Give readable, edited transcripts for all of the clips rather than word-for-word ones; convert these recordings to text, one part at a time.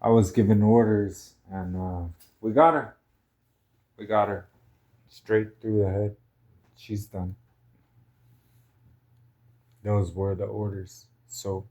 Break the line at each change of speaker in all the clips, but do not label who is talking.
I was given orders, and we got her. We got her straight through the head. She's done. Those were the orders. So,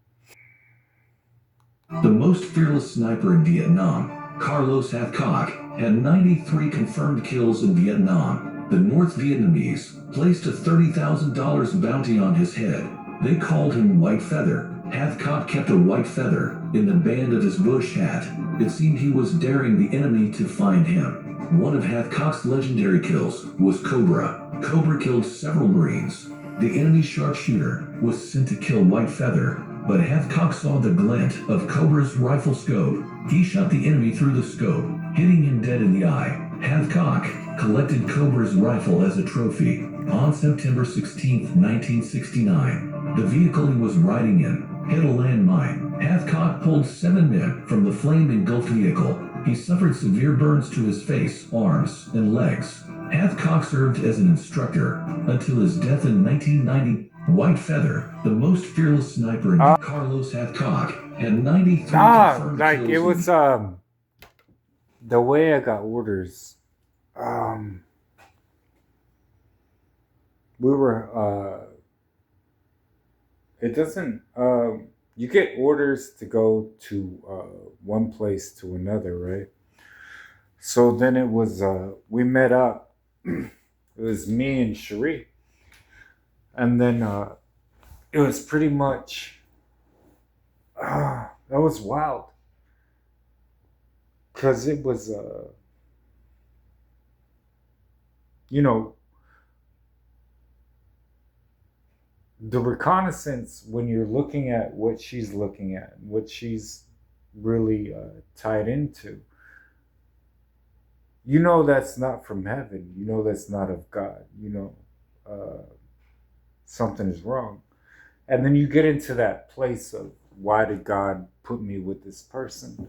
The most fearless sniper in Vietnam, Carlos Hathcock, had 93 confirmed kills in Vietnam. The North Vietnamese placed a $30,000 bounty on his head. They called him White Feather. Hathcock kept a white feather in the band of his bush hat. It seemed he was daring the enemy to find him. One of Hathcock's legendary kills was Cobra. Cobra killed several Marines. The enemy sharpshooter was sent to kill White Feather, but Hathcock saw the glint of Cobra's rifle scope. He shot the enemy through the scope, hitting him dead in the eye. Hathcock collected Cobra's rifle as a trophy. On September 16, 1969, the vehicle he was riding in hit a landmine. Hathcock pulled 7 men from the flame-engulfed vehicle. He suffered severe burns to his face, arms, and legs. Hathcock served as an instructor until his death in 1990. White Feather, the most fearless sniper in
uh,
Carlos Hathcock, had 93
nah,
confirmed
like it
kills in
was the way I got orders. Um, we were it doesn't you get orders to go to one place to another, right? So then it was we met up. It was me and Cherie, and then it was pretty much that was wild because it was you know, the reconnaissance when you're looking at what she's looking at, what she's really tied into. You know that's not from heaven. You know that's not of God. You know something is wrong. And then you get into that place of why did God put me with this person?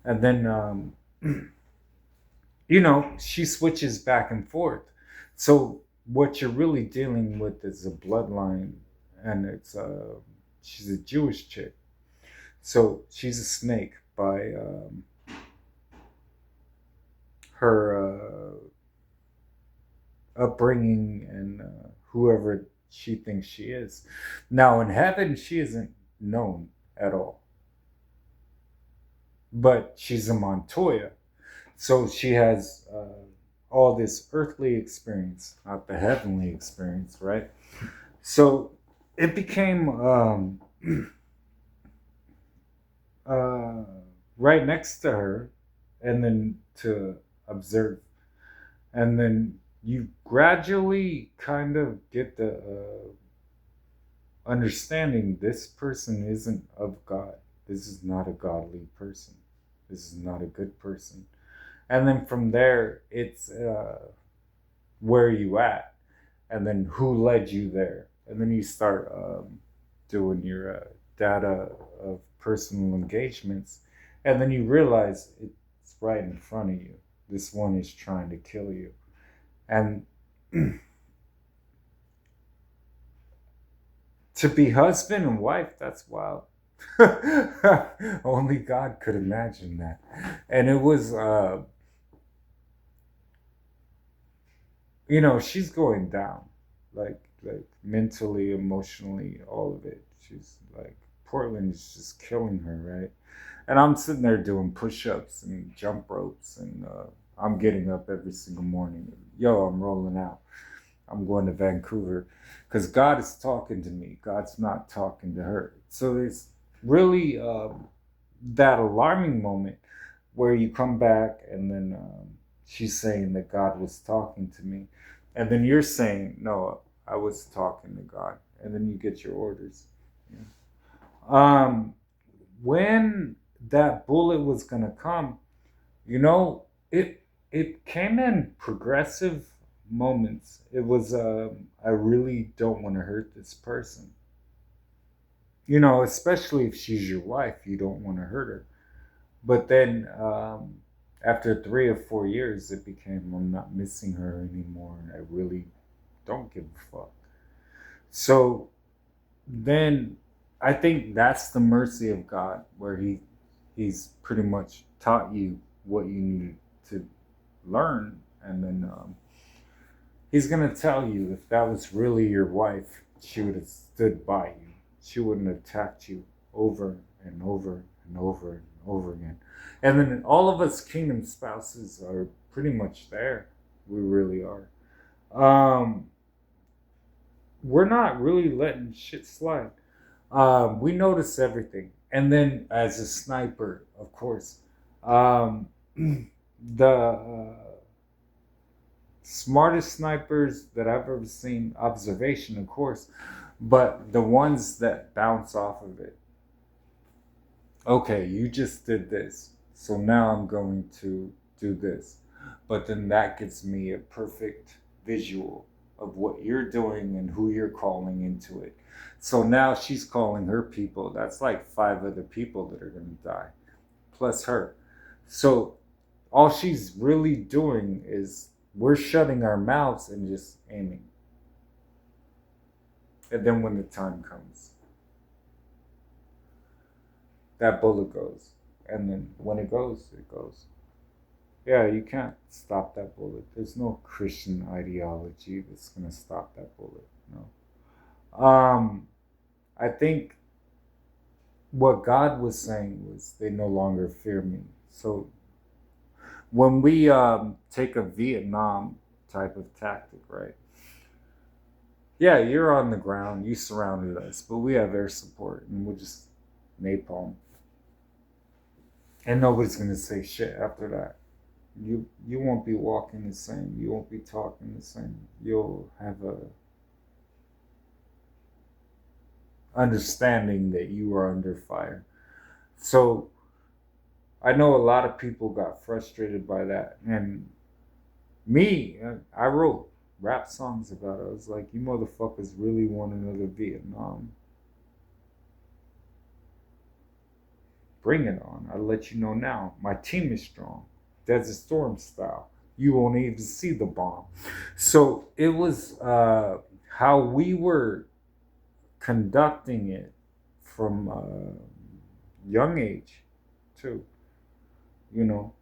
And then she switches back and forth. So what you're really dealing with is a bloodline, and it's she's a Jewish chick. So she's a snake by her upbringing and whoever she thinks she is. Now in heaven, she isn't known at all, but she's a Montoya, so she has all this earthly experience, not the heavenly experience, right? So it became uh, right next to her, and then to observe, and then you gradually kind of get the understanding this person isn't of God. This is not a godly person. This is not a good person. And then from there, it's where are you at, and then who led you there, and then you start doing your data of personal engagements, and then you realize it's right in front of you. This one is trying to kill you, and to be husband and wife, that's wild. Only God could imagine that. And it was she's going down, like mentally, emotionally, all of it. She's like, Portland is just killing her, right? And I'm sitting there doing push-ups and jump ropes, and I'm getting up every single morning. Yo, I'm rolling out. I'm going to Vancouver because God is talking to me. God's not talking to her. So it's really that alarming moment where you come back, and then she's saying that God was talking to me, and then you're saying no, I was talking to God, and then you get your orders. Yeah. Um, when that bullet was gonna come, you know, it came in progressive moments. It was I really don't want to hurt this person. Especially if she's your wife, you don't want to hurt her. But then after 3 or 4 years, it became I'm not missing her anymore, and I really don't give a fuck. So then I think that's the mercy of God, where he he's pretty much taught you what you needed to learn, and then he's gonna tell you if that was really your wife, she would have stood by you. She wouldn't have attacked you over and over and over and over again. And then all of us kingdom spouses are pretty much there. We really are. Um, we're not really letting shit slide. We notice everything. And then, as a sniper, of course, um, the smartest snipers that I've ever seen, observation, of course, but the ones that bounce off of it. Okay, you just did this, so now I'm going to do this. But then that gives me a perfect visual of what you're doing and who you're calling into it. So now she's calling her people. That's like 5 other people that are going to die, plus her. So all she's really doing is we're shutting our mouths and just aiming. And then when the time comes, that bullet goes. And then when it goes, it goes. Yeah, you can't stop that bullet. There's no Christian ideology that's going to stop that bullet. No. I think what God was saying was they no longer fear me. So when we take a Vietnam type of tactic, right? Yeah, you're on the ground, you surrounded us, but we have air support and we'll just napalm. And nobody's gonna say shit after that. You won't be walking the same. You won't be talking the same. You'll have a understanding that you are under fire. So I know a lot of people got frustrated by that, and me, I wrote rap songs about it. I was like, you motherfuckers really want another Vietnam? Bring it on. I'll let you know now. My team is strong. Desert Storm style. You won't even see the bomb. So it was how we were conducting it from a young age, too. You know,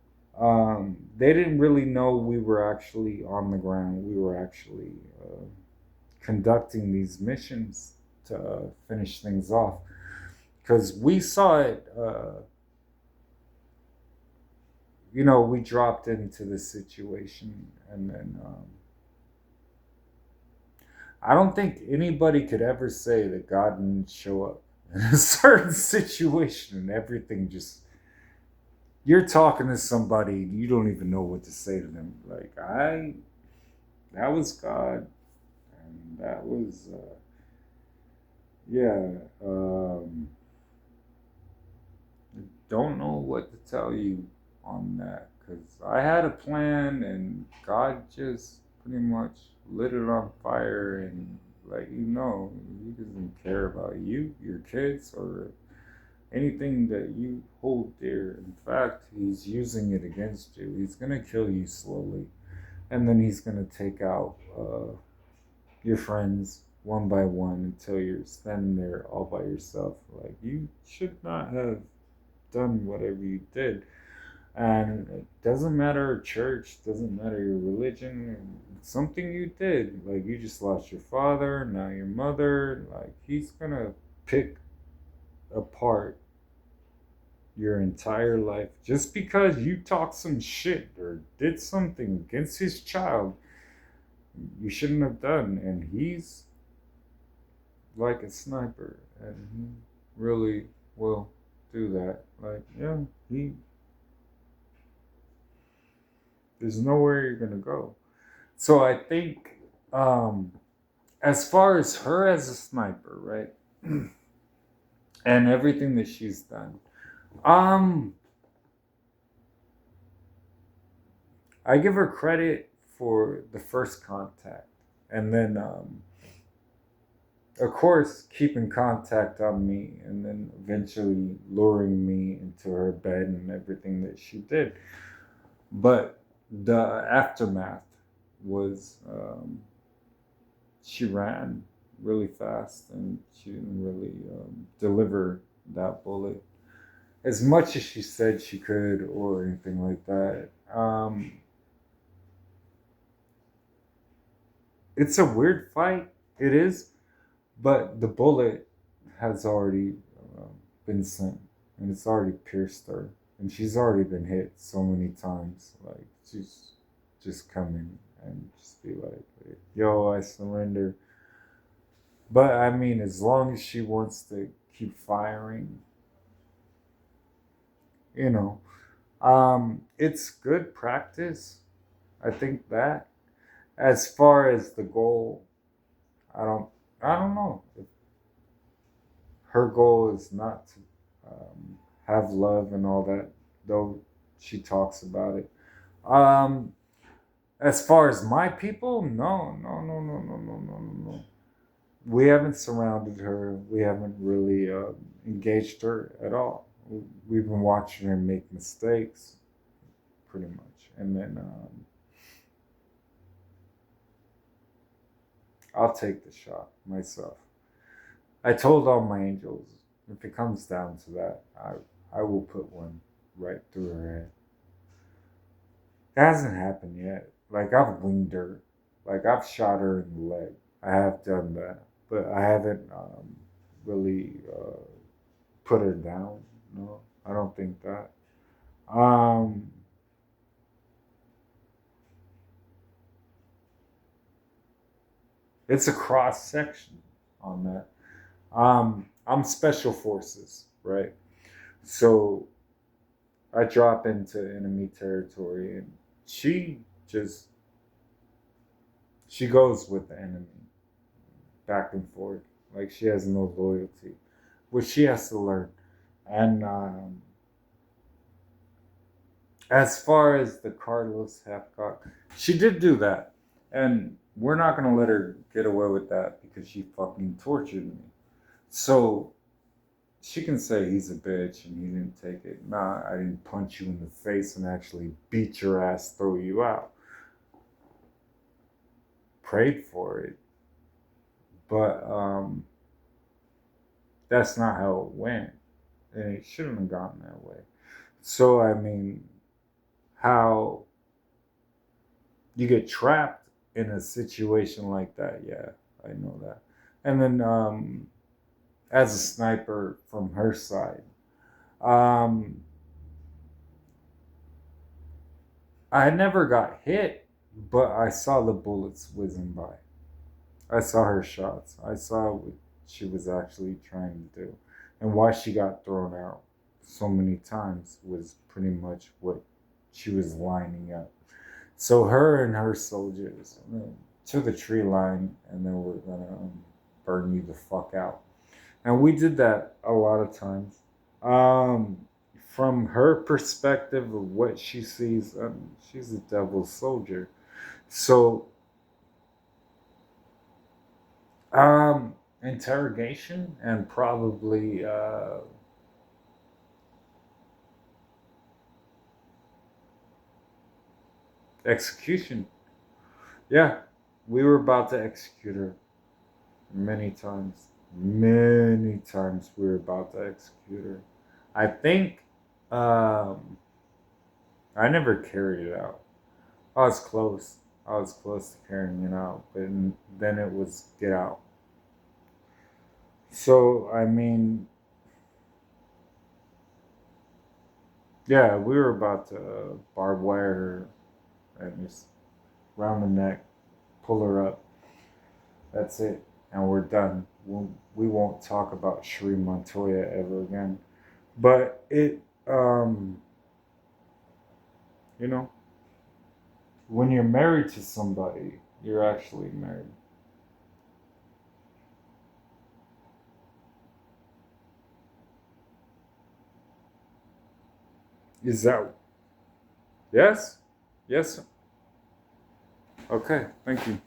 they didn't really know we were actually on the ground. We were actually conducting these missions to finish things off because we saw it. We dropped into the situation, and then I don't think anybody could ever say that God didn't show up in a certain situation and everything just. You're talking to somebody, you don't even know what to say to them. Like, that was God, and that was, yeah, don't know what to tell you on that because I had a plan and God just pretty much lit it on fire and let you know he doesn't care about you, your kids, or anything that you hold dear. In fact, he's using it against you. He's going to kill you slowly, and then he's going to take out your friends one by one until you're standing there all by yourself. Like, you should not have done whatever you did. And it doesn't matter church, doesn't matter your religion, something you did. Like, you just lost your father, now your mother. Like, he's gonna pick apart your entire life just because you talked some shit or did something against his child you shouldn't have done. And he's like a sniper, and he really will do that. Like, yeah, there's nowhere you're gonna go. So I think, as far as her as a sniper, right, and everything that she's done, I give her credit for the first contact, and then, of course, keeping contact on me, and then eventually luring me into her bed and everything that she did. But the aftermath was, she ran really fast and she didn't really deliver that bullet. as much as she said she could or anything like that. It's a weird fight. It is, but the bullet has already um, been sent, and it's already pierced her, and she's already been hit so many times. Like she's just come in and just be like, "Yo, I surrender." But I mean, as long as she wants to keep firing, you know, it's good practice. I think that. As far as the goal, I don't, I don't know. If her goal is not to have love and all that, though she talks about it. Um, as far as my people, no, no, no, no, no, no, no, no, no. We haven't surrounded her. We haven't really engaged her at all. We've been watching her make mistakes, pretty much, and then I'll take the shot myself. I told all my angels, if it comes down to that, I will put one right through her head. It hasn't happened yet. Like I've winged her, like I've shot her in the leg. I have done that, but I haven't really put her down. No, I don't think that. Um, it's a cross section on that. I'm special forces, right? So I drop into enemy territory, and she just she goes with the enemy back and forth. Like she has no loyalty, which she has to learn. And as far as the Carlos Hathcock, she did do that, and we're not gonna let her get away with that because she fucking tortured me. So she can say he's a bitch and he didn't take it. Nah, I didn't punch you in the face and actually beat your ass, throw you out. Prayed for it, but that's not how it went, and it shouldn't have gone that way. So I mean, how you get trapped in a situation like that? Yeah, I know that. And then as a sniper from her side, um, I never got hit, but I saw the bullets whizzing by. I saw her shots. I saw what she was actually trying to do. And why she got thrown out so many times was pretty much what she was lining up. So her and her soldiers to the tree line, and then we're gonna burn you the fuck out. And we did that a lot of times. From her perspective of what she sees, she's a devil's soldier. So interrogation and probably execution. Yeah, we were about to execute her many times. Many times we were about to execute her. I think um, I never carried it out. I was close. I was close to carrying it out, but then it was get out. So I mean, yeah, we were about to barbed wire her and just round the neck, pull her up. That's it, and we're done. We won't talk about Sheree Montoya ever again. But it, you know, when you're married to somebody, you're actually married. Is that yes? Yes. Okay. Thank you.